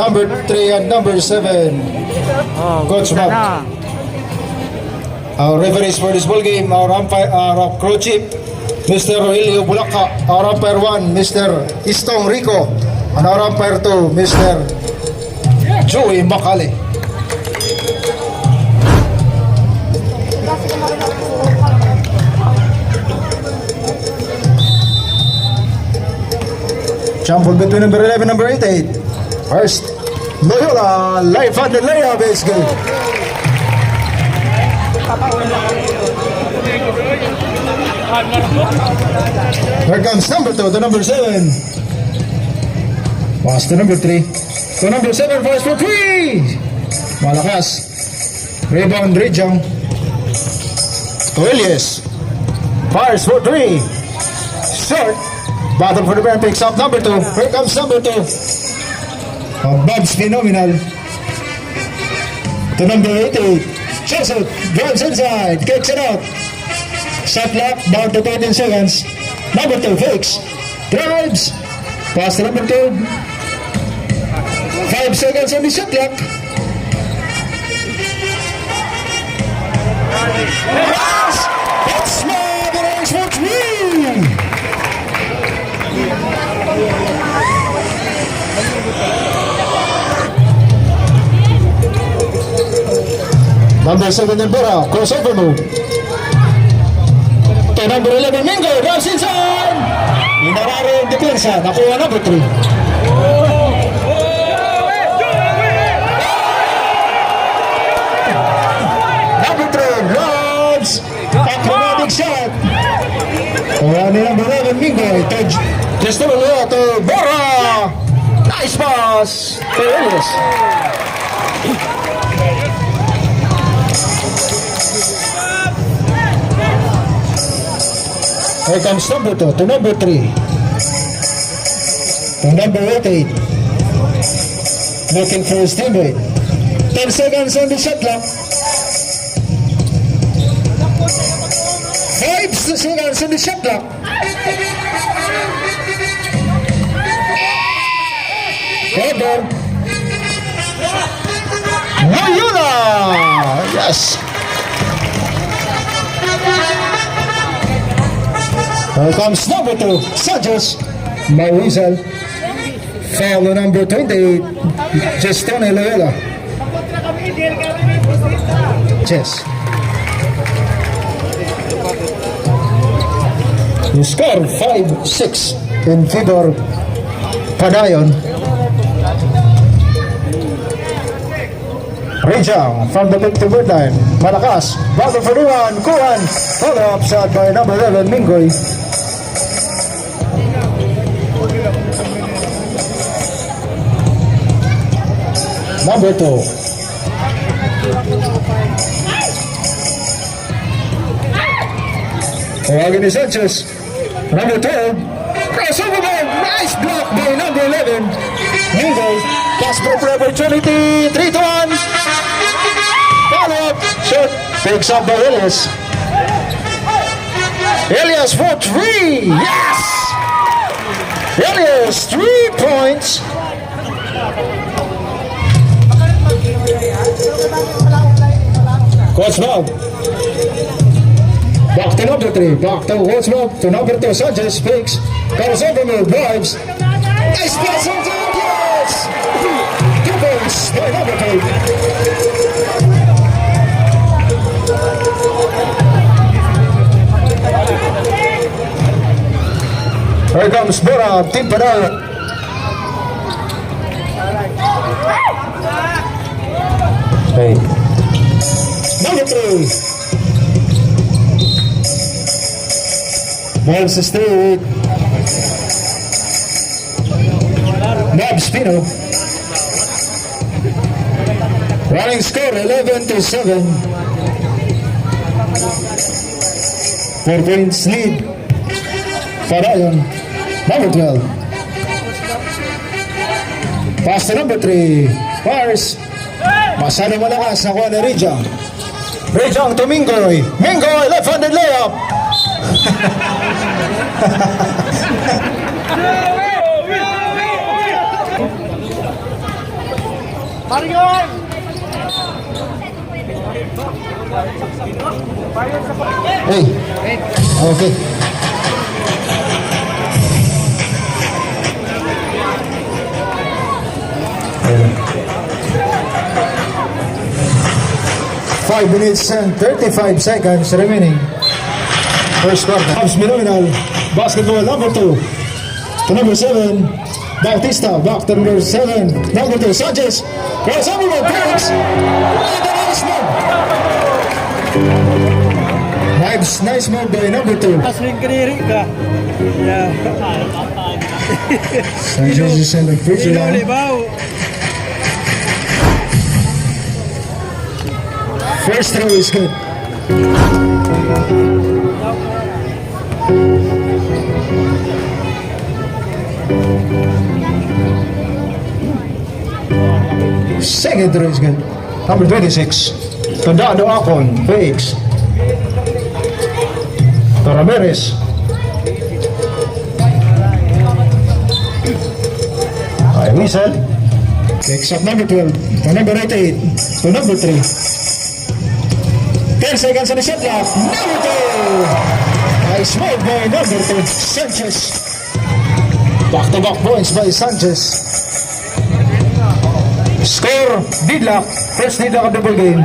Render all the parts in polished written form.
Number 3 and number 7. Coach Mav. Our referees for this ball game, our umpire, our crew chief, Mr. Rogelio Bulaca, our umpire 1, Mr. Istong Rico, and our umpire 2, Mr. Joey Makali. Jumble between number 11 and number 88. First, Loyola, live-handed layup is good. Here comes number 2 to number 7. Pass to number 3. To number 7, fires for 3. Malakas. Rebound, Rijang. To Elias. Fires for 3. Short. Battle for the ball, picks up number 2. Here comes number 2. Ang MAV'S PHENOMENAL. To number 88. Shows it. Drives inside. Kicks it out. Shot clock down to 13 seconds. Number 2 fakes. Drives. Pass to number 2. 5 seconds on the shot clock. Yes! That's MAV and Ang for 3! Number 7 Nandito, crossover move. To number 11 Mingo, drives inside. Inararo yung depensa, nakuha number 3. Number 3, drives. Acrobatic shot. Kuha ni number 11 Mingo, just to Bora. Nice pass to Elias. Here comes number 2 to number 3. To number 88. Looking for his teammate. 10 seconds on the shot clock. 5 seconds on the shot clock. Cover. Guiuan! Yes! Here comes number 2, Sanchez, Marisal. Foul on number 28, Gestone Loyola. Yes. You score 5-6 in favor Padayon. Rijang from the victim line. Malakas. Battle for Guiuan. Guiuan. Follow up shot by number 11, Mingoy. Number 2. Tawagin ni Sanchez. Number 2. Crossover ball. Nice block by number 11. Mingoy. Pass for opportunity. 3-1. Follow up. Shot. Picks up by Elias. Elias for 3. Yes! Elias, 3 points. Coach Mav. Back to number 3. Back to Coach Mav. To number 2. Sanchez fakes. Comes over move. Drives. Nice pass on to Elias. 2 points by number 3. Here comes Bora. Team Padayon. Hey. Number 3. Ball sustained. MAV'S PHENOMENal. Running score 11-7. 4 points lead. Padayon. Number 12. Pass to number 3. Fires. Masyado malakas. Nakuha ni Rijang. Rijang to Mingoy. Mingoy, left-handed layup. Marion! Hey. Okay. Ayun. 5 minutes and 35 seconds remaining. First quarter. MAV'S PHENOMENAL Basketball number 2 to number 7. Bautista back to number 7. Number 2 Sanchez. Crossover by Perez. Nice move by number 2. Aswing kanirin ka. Yeah. Sanchez is in the free line. First throw is good. Second throw is good. Number 26. Tondado Akon. Fakes. To Ramirez. I whistle. Takes up number 12. To number 88. To number 3. 10 seconds on the shot clock. Number 2. Nice move by number 2. Sanchez. Back-to-back points by Sanchez. Score, deadlock. First deadlock of the ball game.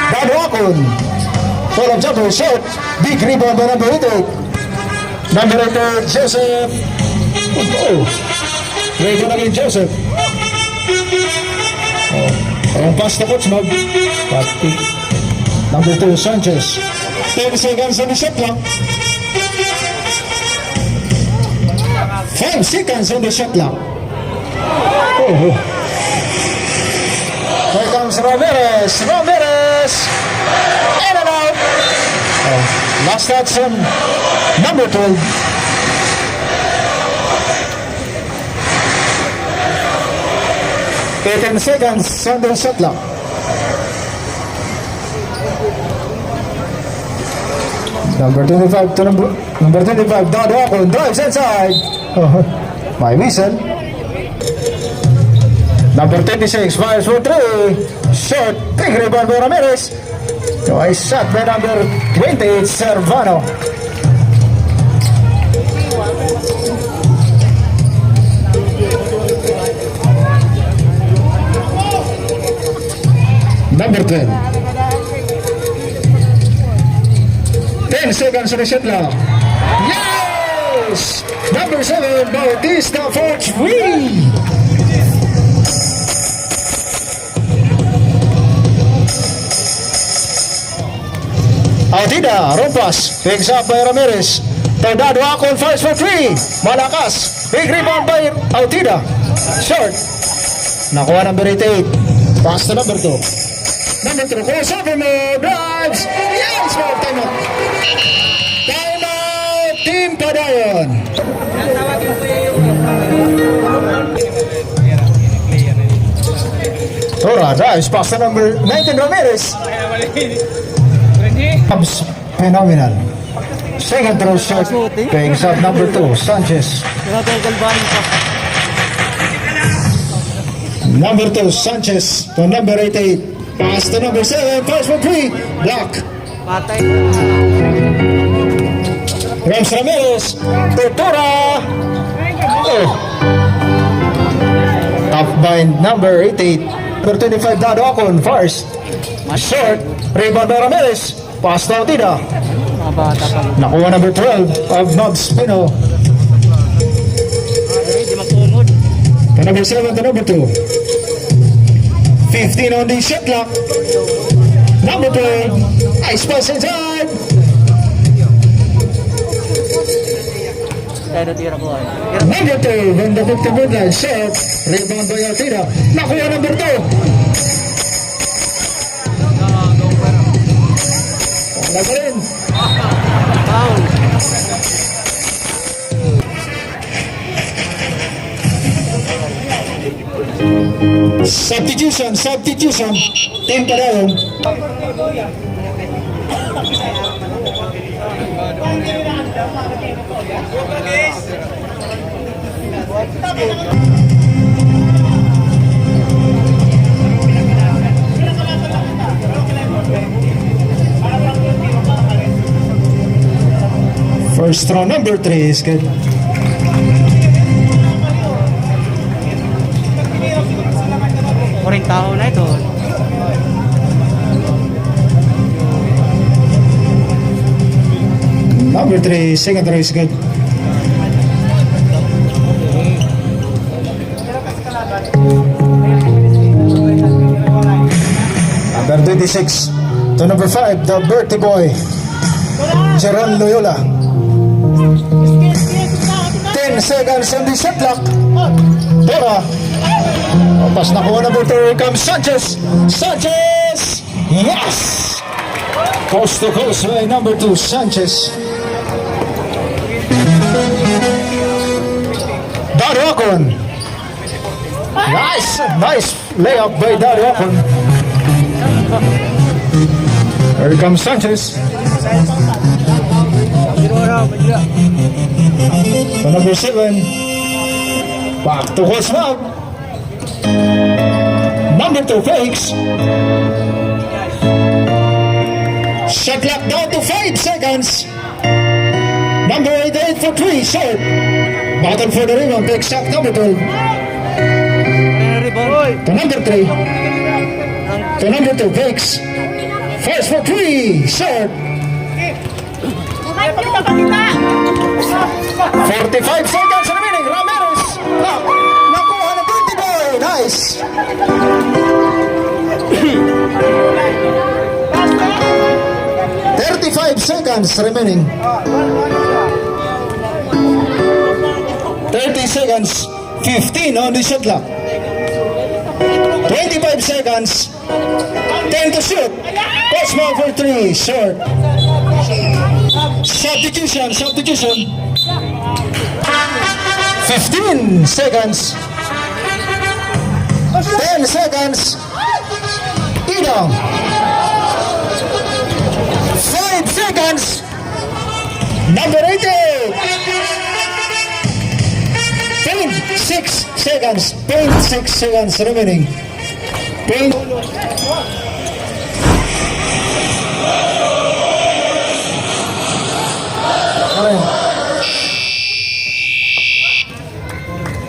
Dado Akon. Follow jumper, shot. Big rebound by number 88. Number 88, Joseph. Oh. Rebound again, Joseph. Ang pass to coach, Pati. Number 2, Sanchez. 10 seconds on the shot clock. 5 seconds on the shot clock. Oh. Here comes Ramirez. Ramirez. In and out. Oh. Last touch on number 12. Ten seconds on the shot clock. Number 25 to number 25. Dado Akon drives inside. Oh, my whistle. Number 26 fires for 3. Short. Big rebound by Ramirez. Twice shot by number 28 Servano. Number 10. 10 seconds on the shot clock. Yes! Number 7, Bautista for 3. Altida, Rompas, picks up by Ramirez. Tondado Akon fires for 3. Malakas. Big rebound by Altida. Short. Nakuha number 88. Pass to number 2. Number 3, crossover mo, drives. Yes, more timeout. Timeout, Team Padayon. Tora drives, pass to number 19, Ramirez. MAV'S PHENOMENAL. Second throw shot, picks up number 2, Sanchez. Number 2, Sanchez to number 88. Pass to number 7, pass for 3. Block. Rams Ramirez. Tortura. Oh. Top by number 88. Number 25, Dado Akon. First. Short. Rebound by Ramirez. Pass to Altida. Nakuha number 12 of MAV'S PHENO. To number 7 to number 2. 15 on the shot clock. Number 12. Nice pass inside. Number 2. From the 50-foot line. Shot. Rebound by Altida. Nakuha number 2. Wala pa rin. Substitution. Team Padayon. First throw, number 3 is good. Oring tao na ito. Number 3, second throw is good. Number 26 to number 5, the birthday boy, Jeron Loyola. 10 seconds on the shot clock. Tora. Pas nakuha number 2, here comes Sanchez. Sanchez! Yes! Coast to coast by number 2, Sanchez. Daruakon. Nice layup by Daruakon. Here comes Sanchez. To number 7. Back to Cosmog. Number 2 fakes. Shot clock down to 5 seconds. Number 8 for 3, short. Battle for the rebound, takes shot number 12. To number 3. To number 2, fakes. First for 3, short. 45 seconds remaining. Ramirez. Nakuha na 20 boy. Nice. Seconds remaining. 30 seconds. 15 on the shot clock. 25 seconds. 10 to shoot. Cosmo for 3. Short. Substitution. 15 seconds. 10 seconds. Idong. 5 seconds. Number 88. 6 seconds. 6 seconds remaining.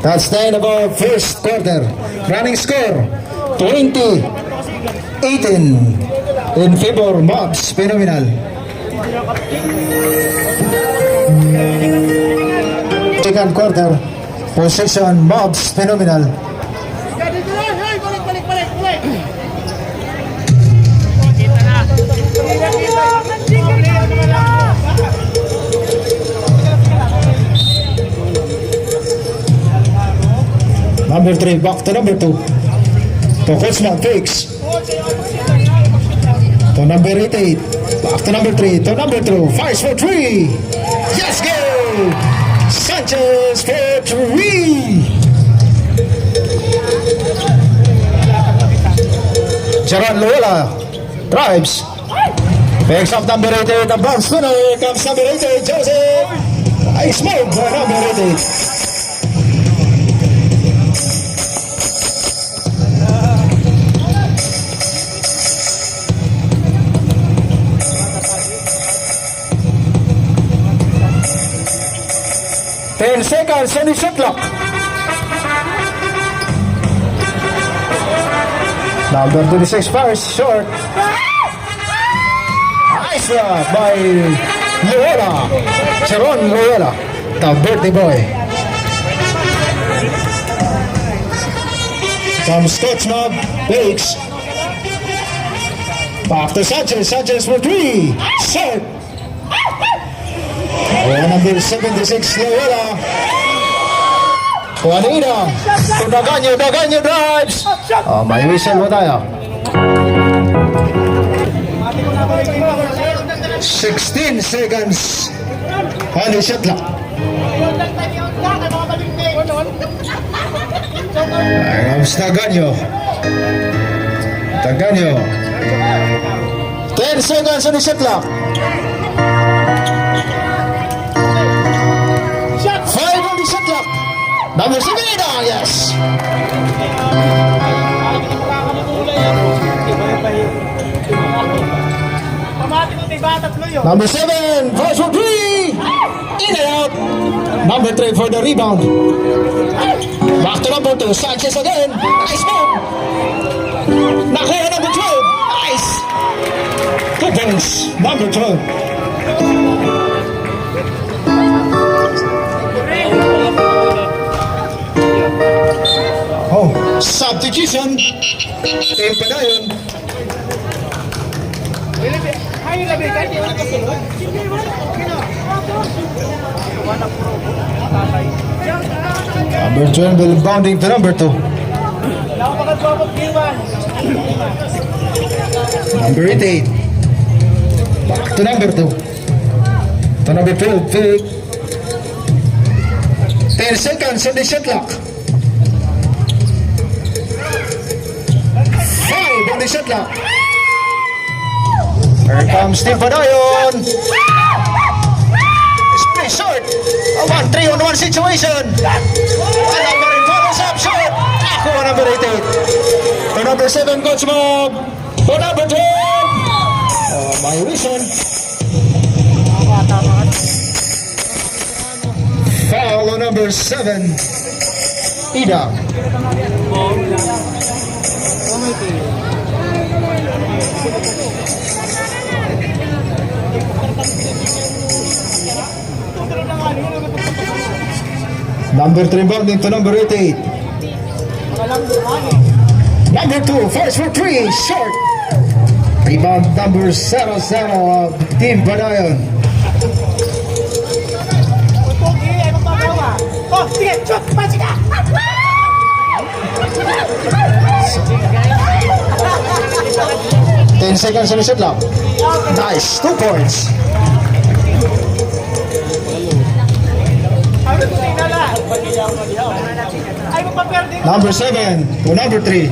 That's the end of our first quarter. Running score 20-18 in favor of MAV'S Phenomenal. Second quarter, possession MAV'S Phenomenal. Number 3, back to number 2. To Cosmo, fakes. To number 88. Back to number 3. To number 2. Fires for 3. Yes, go! Sanchez for 3. Jeron Loyola drives. Picks up number 88. The bounce spinner. Here comes number 88. Joseph. I smoke for number 88. Seconds on the shot clock. Number 26 fires short. Nice block by Loyola. Jeron Loyola, the birthday boy. Comes Coach Mob, fakes. Back to Sanchez. Sanchez for 3. Short. Number 76, Loyola. Juanina. To Daganyo drives. May whistle mo tayo. 16 seconds. On the shot clock. Comes Daganyo. 10 seconds on the shot clock. 5 on the shot clock. Number 7, yes. Number 7, fires for 3. In and out. Number 3 for the rebound. Back to number 2. Sanchez again. Nice move. Nakuha number 12. Nice. 2 points. Number 12. Oh, substitution. Team pa na yun. Number 12 will bounding to number 2. Number 88. Back to number 2. To number 12. Fake. 10 seconds on the shot clock. 5 on the shot clock. Here comes Team Padayon. Play short. A 1-3-on-1 situation. And number 8 follows up short. Ako number 88. To number 7, Coach Mob. To number 12. My Wilson. Foul on number 7. Ida. Number 3 bounding to number 88. Number 2, first for 3, short. Rebound number 0-0 of Team Padayon. Oh, sige, shoot! Pasok ka! 10 seconds on the shot clock. Nice, 2 points. Number 7 to number 3.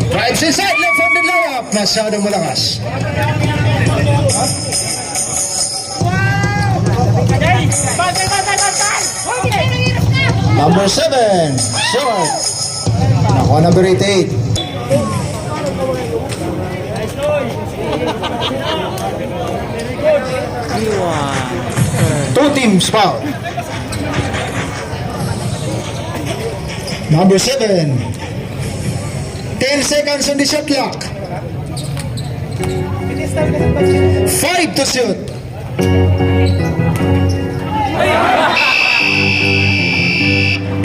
Drives inside, left-handed layup. Masyadong malakas. Number 7, short. Nakuha number 88. Guiuan. 2 teams foul. Number 7. 10 seconds on the shot clock. 5 to shoot.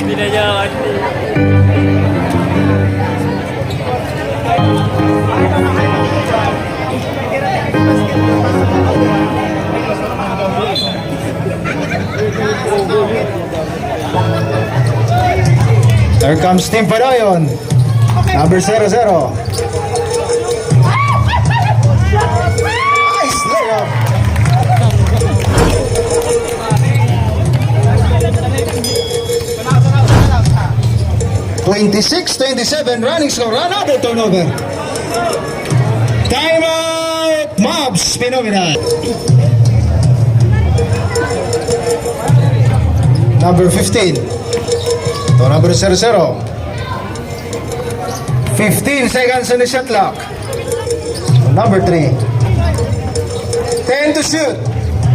Binayakan din. There comes Team Padayon. Number 0-0. Nice layup. (26-27) running score. Another turnover. Timeout. MAV'S PHENOMENAL. Number 15. To number 0-0. 15 seconds on the shot clock. Number 3. 10 to shoot.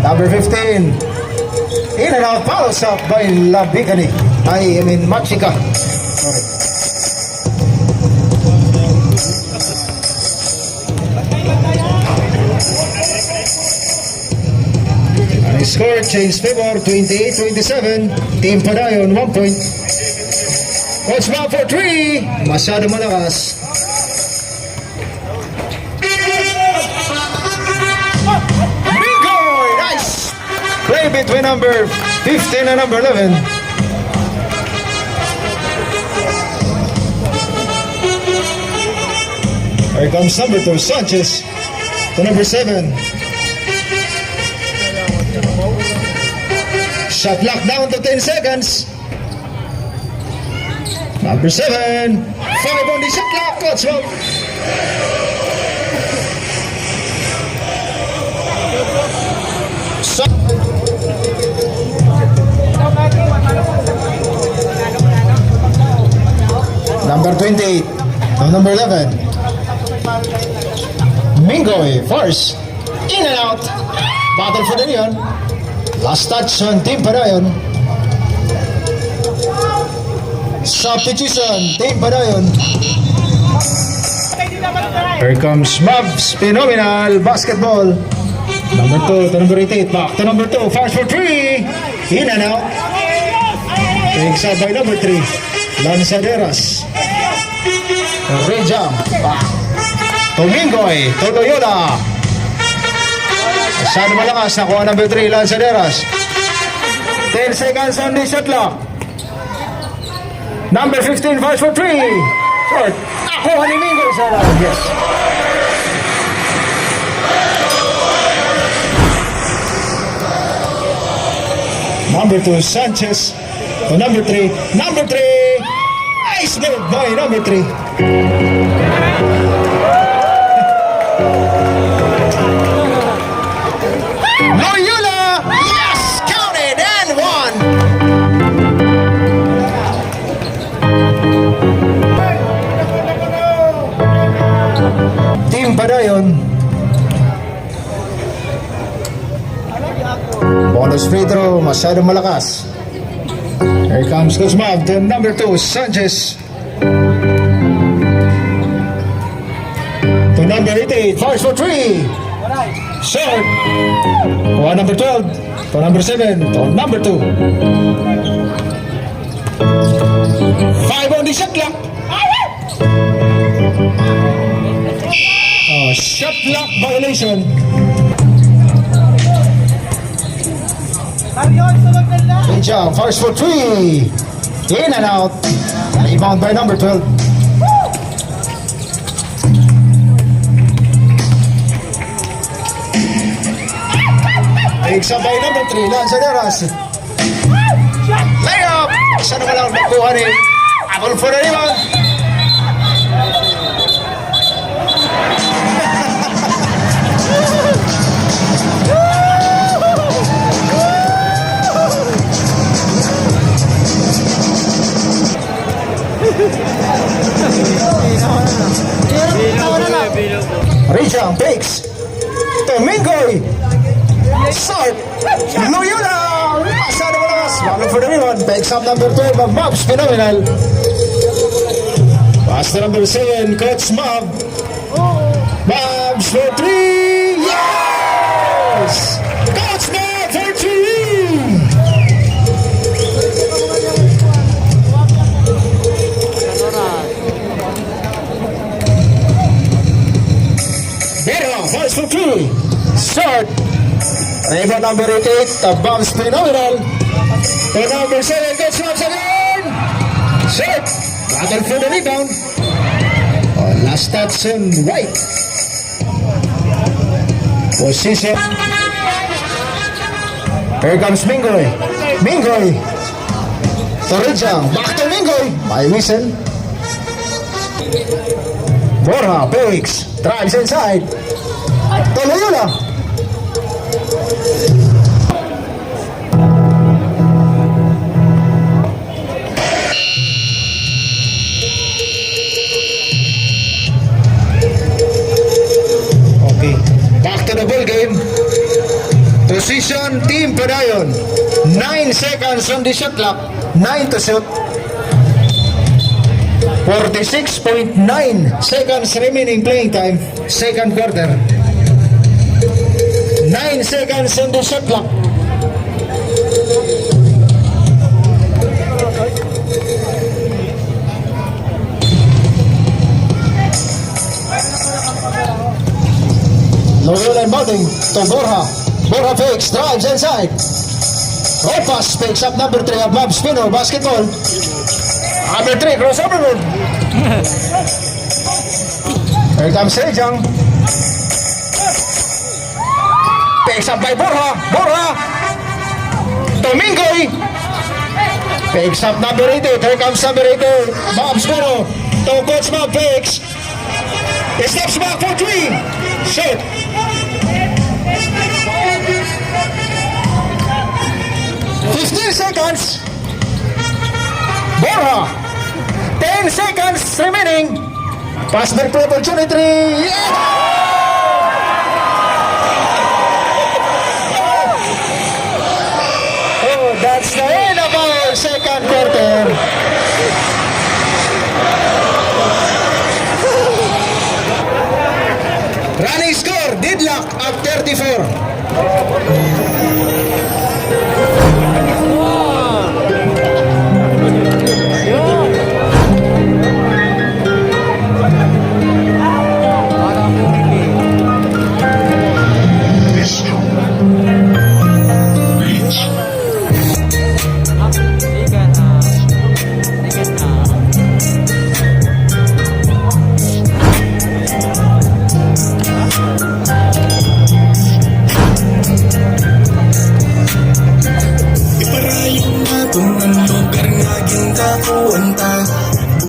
Number 15. In and out, follows up by Labicani. Machika. Sorry. And the score change favor 28-27. Team Padayon 1 point. Coach Bob for 3. Masyado malakas. Bingo! Nice! Play between number 15 and number 11. Here comes number 2, Sanchez. To number 7. Shot clock down to 10 seconds. Number 7. 5 on the shot clock, Coach Bob. Number 28 to number 11. Mingoy, first. In and out. battle for the Neon. Last touch on Team Padayon. Substitution, Team Padayon. Here comes MAV'S Phenomenal Basketball. Number 2 to number 88. Back to number 2. Fires for 3. In and out. Takes out by number 3. Lanzaderas. Rejam. Back. Tumingoy. Totoyola. Masyado malakas. Nakuha number 3. Lanzaderas. 10 seconds on the shot clock. Number 15. Fires for 3. Short. Nakuha ni Mingo sa round. Yes. Number 2, Sanchez. To number 3. Number 3. Nice move by number 3. Loyola. Yes! Counted and one. Team Padayon. Bonus free throw, masyadong malakas. Here comes Coach Mav to number 2, Sanchez. To number 88, fires for 3. Short. One number 12, to number 7, to number 2. 5 on the shot clock. Shot clock violation. Good job. First for 3. In and out. Rebound by number 12. Takes up by number 3. Lanzaderas. Layup. Isa naman lang nakuha ni Apple for the rebound. Richard takes Domingoy. Start. Loyola. Masada malakas. Bago for the rebound. Takes up number 12 of MAV'S Phenomenal. Pass to number 7, Coach Mav. MAV'S for 3. Yes! Coach Mav for 3. First for 3. Short. Rebound number 88 of MAV'S Phenomenal. To number 7, Coach Mav again. Short. Battle for the rebound. Last touch on White. Position. Here comes Mingoy. Mingoy. To Rijang. Back to Mingoy. By whistle. Borja fakes. Drives inside. To Loyola. Okay. Back to the ball game. Position Team Padayon. 9 seconds on the shot clock. 9 to shoot. 46.9 seconds remaining playing time. Second quarter. 9 seconds on the shot clock. Loyola inbounding to Borja. Borja fakes, drives inside. Right pass, picks up number 3 of MAV'S Phenomenal Basketball. Number 3, crossover move. Here comes Rejang. Picks up by Borja. Borja. Domingoy. Picks up number 88. Here comes number 88. MAV'S Phenomenal. To Coach Mav fakes. He steps back for 3. Shoot. 15 seconds. Borja. 10 seconds remaining. Pass break opportunity. Yeah!